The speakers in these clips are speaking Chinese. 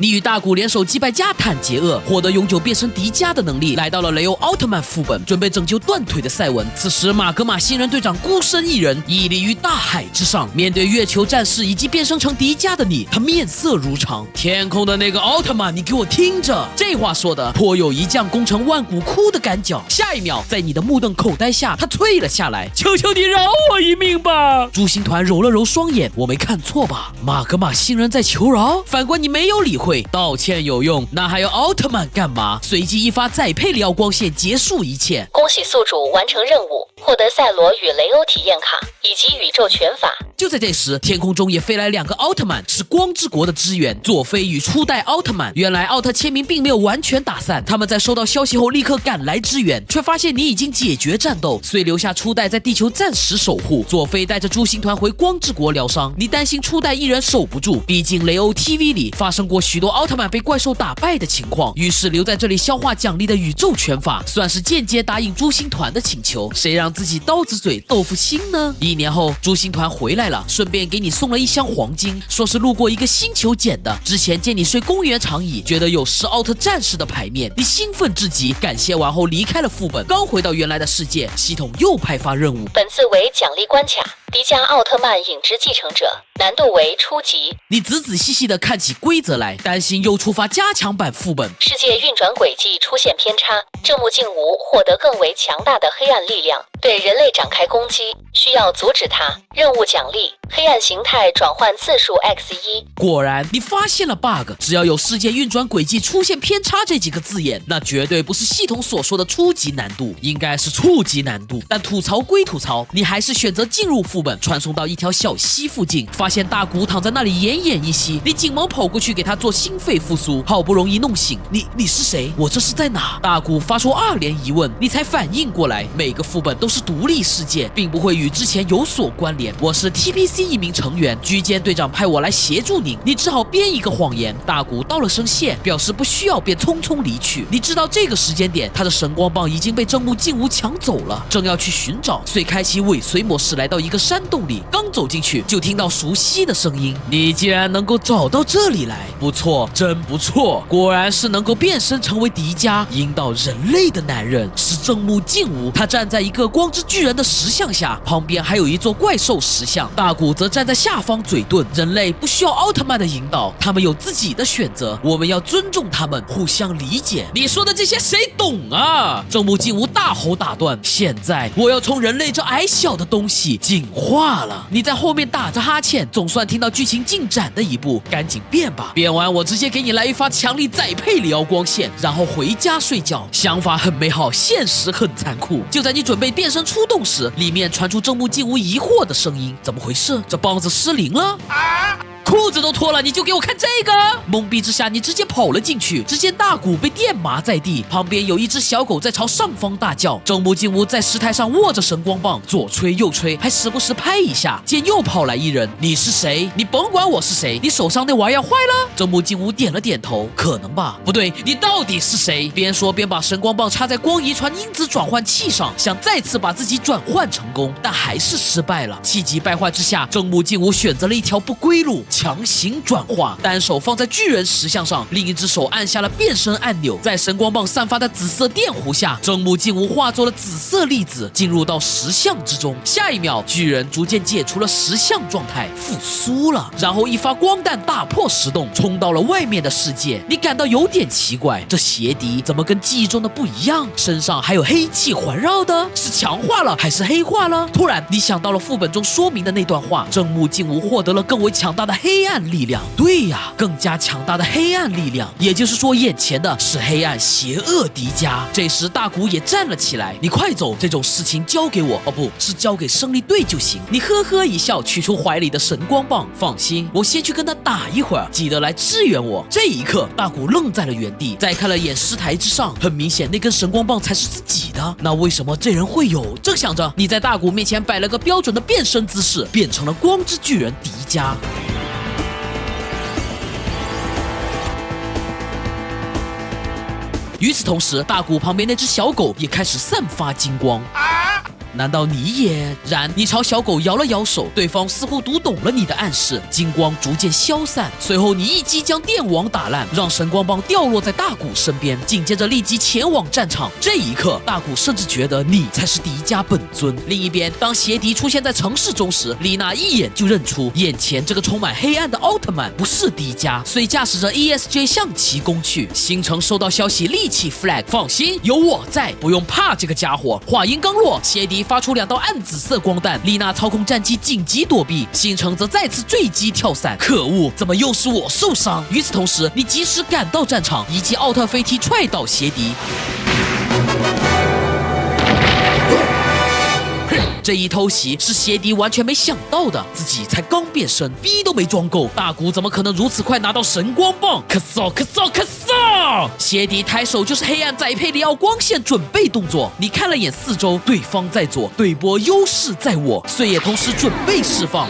你与大古联手击败加坦杰厄，获得永久变身迪迦的能力，来到了雷欧奥特曼副本，准备拯救断腿的赛文。此时马格玛新人队长孤身一人，屹立于大海之上，面对月球战士以及变身成迪迦的你，他面色如常。天空的那个奥特曼，你给我听着，这话说的颇有一将功成万骨枯的感脚。下一秒，在你的目瞪口呆下，他退了下来，求求你饶我一命吧！朱星团揉了揉双眼，我没看错吧？马格玛新人在求饶，反观你没有理会，道歉有用，那还有奥特曼干嘛？随即一发载佩里奥光线结束一切。恭喜宿主完成任务，获得赛罗与雷欧体验卡以及宇宙拳法。就在这时，天空中也飞来2个奥特曼，是光之国的支援，佐菲与初代奥特曼。原来奥特签名并没有完全打散，他们在收到消息后立刻赶来支援，却发现你已经解决战斗，遂留下初代在地球暂时守护。佐菲带着诸星团回光之国疗伤，你担心初代一人守不住，毕竟雷欧 TV 里发生过许多奥特曼被怪兽打败的情况，于是留在这里消化奖励的宇宙拳法，算是间接答应诸星团的请求。谁让自己刀子嘴豆腐心呢？1年后，诸星团回来了，顺便给你送了1箱黄金，说是路过一个星球捡的。之前见你睡公园长椅，觉得有10奥特战士的牌面，你兴奋至极，感谢完后离开了副本。刚回到原来的世界，系统又派发任务，本次为奖励关卡，迪迦奥特曼影之继承者，难度为初级。你仔仔细细地看起规则来，担心又触发加强版副本。世界运转轨迹出现偏差，正木镜吾获得更为强大的黑暗力量，对人类展开攻击，需要阻止它。任务奖励：黑暗形态转换次数 x1。果然，你发现了 bug， 只要有世界运转轨迹出现偏差这几个字眼，那绝对不是系统所说的初级难度，应该是初级难度。但吐槽归吐槽，你还是选择进入副本，传送到一条小溪附近，发现大古躺在那里奄奄一息，你紧忙跑过去给他做心肺复苏，好不容易弄醒。你是谁？我这是在哪？大古发出2连疑问，你才反应过来，每个副本都是独立世界，并不会与之前有所关联。我是 TPC 一名成员，居间队长派我来协助您，你只好编一个谎言。大古道了声谢，表示不需要，便匆匆离去。你知道这个时间点，他的神光棒已经被正木镜吾抢走了，正要去寻找，遂开启尾随模式，来到一个山洞里。刚走进去，就听到熟悉的声音。你竟然能够找到这里来，不错，真不错，果然是能够变身成为迪迦，引导人类的男人，是正木镜吾。他站在一个光之巨人的石像下，旁边还有一座怪兽石像。大古则站在下方嘴遁。人类不需要奥特曼的引导，他们有自己的选择，我们要尊重他们，互相理解。你说的这些谁懂啊？正木镜吾大吼打断。现在我要从人类这矮小的东西进化了。你在后面打着哈欠，总算听到剧情进展的一步，赶紧变吧，变完我直接给你来一发强力载佩里奥光线，然后回家睡觉。想法很美好，现实很残酷。就在你准备变身出动时，里面传出正木镜吾疑惑的声音，怎么回事？这棒子失灵了？裤子都脱了，你就给我看这个！懵逼之下，你直接跑了进去，只见大古被电麻在地，旁边有一只小狗在朝上方大叫。正木镜吾在石台上握着神光棒，左吹右吹，还时不时拍一下。见又跑来一人，你是谁？你甭管我是谁，你手上那玩意儿坏了？正木镜吾点了点头，可能吧。不对，你到底是谁？边说边把神光棒插在光遗传因子转换器上，想再次把自己转换成功，但还是失败了。气急败坏之下，正木镜吾选择了一条不归路，强行转化，单手放在巨人石像上，另一只手按下了变身按钮。在神光棒散发的紫色电弧下，正木镜吾化作了紫色粒子，进入到石像之中。下一秒，巨人逐渐解除了石像状态，复苏了，然后一发光弹打破石洞，冲到了外面的世界。你感到有点奇怪，这邪敌怎么跟记忆中的不一样？身上还有黑气环绕的，是强化了还是黑化了？突然，你想到了副本中说明的那段话，正木镜吾获得了更为强大的黑暗力量。对呀，更加强大的黑暗力量，也就是说眼前的是黑暗邪恶迪迦。这时大古也站了起来，你快走，这种事情交给我，哦不是交给胜利队就行。你呵呵一笑，取出怀里的神光棒，放心，我先去跟他打一会儿，记得来支援我。这一刻，大古愣在了原地，再看了眼石台之上，很明显那根神光棒才是自己的，那为什么这人会有？正想着，你在大古面前摆了个标准的变身姿势，变成了光之巨人迪迦。与此同时，大古旁边那只小狗也开始散发金光。难道你也？然你朝小狗摇了摇手，对方似乎读懂了你的暗示，金光逐渐消散。随后你一击将电网打烂，让神光棒掉落在大古身边，紧接着立即前往战场。这一刻，大古甚至觉得你才是迪迦本尊。另一边，当邪敌出现在城市中时，丽娜一眼就认出眼前这个充满黑暗的奥特曼不是迪迦，遂驾驶着 ESJ 向其攻去。星城收到消息立起 flag， 放心，有我在，不用怕这个家伙。话音刚落，邪敌发出2道暗紫色光弹，丽娜操控战机紧急躲避，星城则再次坠机跳伞。可恶，怎么又是我受伤？与此同时，你及时赶到战场，一记奥特飞踢踹倒邪敌。这一偷袭是邪敌完全没想到的，自己才刚变身，逼都没装够，大古怎么可能如此快拿到神光棒？可骚！邪敌抬手就是黑暗载佩里奥光线准备动作，你看了眼四周，对方在左，对波优势在我，遂也同时准备释放。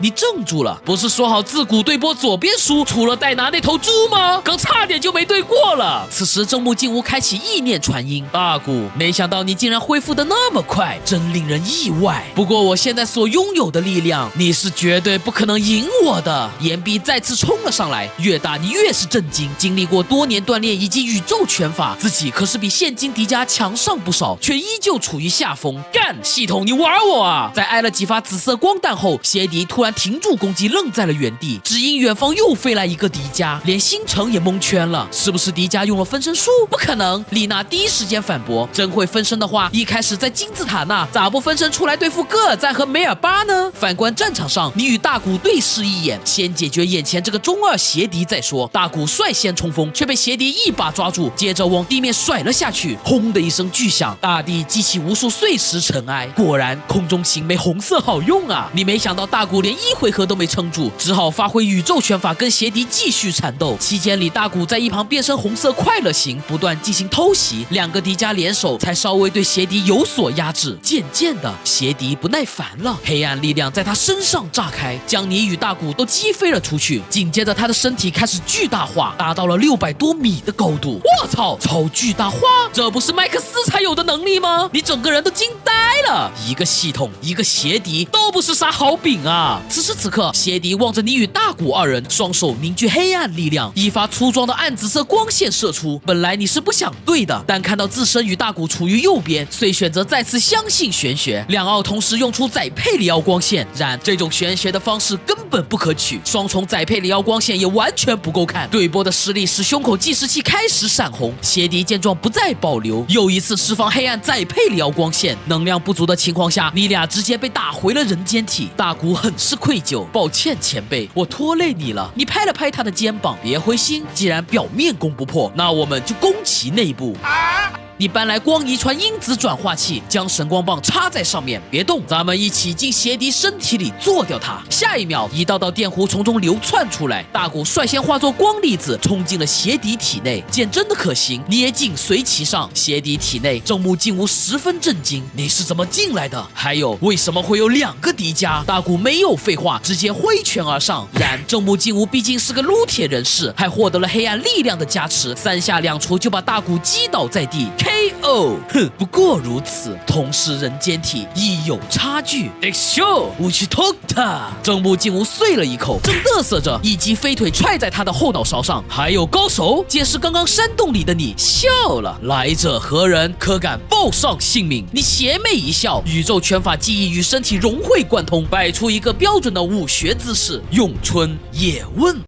你怔住了，不是说好自古对波左边输，除了戴拿那头猪吗？刚差点就没对过了。此时正木静吾开启意念传音，大古，没想到你竟然恢复的那么快，真令人意外。不过我现在所拥有的力量，你是绝对不可能赢我的。岩壁再次冲了上来，越打你越是震惊。经历过多年锻炼以及宇宙拳法，自己可是比现今迪迦强上不少，却依旧处于下风。干，系统你玩我啊！在挨了几发紫色光弹后，邪敌突然停住攻击，愣在了原地，只因远方又飞来一个迪迦，连星城也蒙圈了。是不是迪迦用了分身术？不可能！丽娜第一时间反驳，真会分身的话，一开始在金字塔那咋不分身出来对付戈尔赞和梅尔巴呢？反观战场上，你与大古对视一眼，先解决眼前这个中二邪敌再说。大古率先冲锋，却被邪敌一把抓住，接着往地面甩了下去，轰的一声巨响，大地激起无数碎石尘埃。果然，空中行没红色好用啊！你没想到大古连1回合都没撑住，只好发挥宇宙拳法跟邪敌继续缠斗。期间里，大古在一旁变身红色快乐型，不断进行偷袭，2个迪迦联手才稍微对邪敌有所压制。渐渐的，邪敌不耐烦了，黑暗力量在他身上炸开，将你与大古都击飞了出去。紧接着，他的身体开始巨大化，达到了600多米的高度。我操，超巨大化！这不是麦克斯才有的能力吗？你整个人都惊呆了！一个系统，一个邪敌，都不是啥好饼啊！此时此刻，邪敌望着你与大古2人，双手凝聚黑暗力量，一发粗壮的暗紫色光线射出。本来你是不想对的，但看到自身与大古处于右边，遂选择再次相信玄学。2奥同时用出载佩里奥光线，然这种玄学的方式根本不可取，双重载佩里奥光线也完全不够看。对波的实力使胸口计时器开始闪红，邪敌见状不再保留，又一次释放黑暗载佩里奥光线。能量不足的情况下，你俩直接被打回了人间体。大古很是愧疚，抱歉前辈，我拖累你了。你拍了拍他的肩膀，别灰心，既然表面攻不破，那我们就攻其内部。你搬来光遗传因子转化器，将神光棒插在上面，别动，咱们一起进邪敌身体里做掉它。下一秒，一道道电弧从中流窜出来，大古率先化作光粒子冲进了邪敌体内，见真的可行，你也紧随其上。邪敌体内，正木静吾十分震惊，你是怎么进来的？还有，为什么会有2个迪迦？大古没有废话，直接挥拳而上。然正木静吾毕竟是个撸铁人士，还获得了黑暗力量的加持，3下2除就把大古击倒在地。KO， 哼，不过如此，同是人间体亦有差距。我去偷他！正木静吾碎了一口，正嘚瑟着，一击飞腿踹在他的后脑勺上。还有高手，届时刚刚山洞里的你笑了，来者何人？可敢报上姓名？你邪魅一笑，宇宙拳法记忆与身体融会贯通，摆出一个标准的武学姿势，咏春叶问。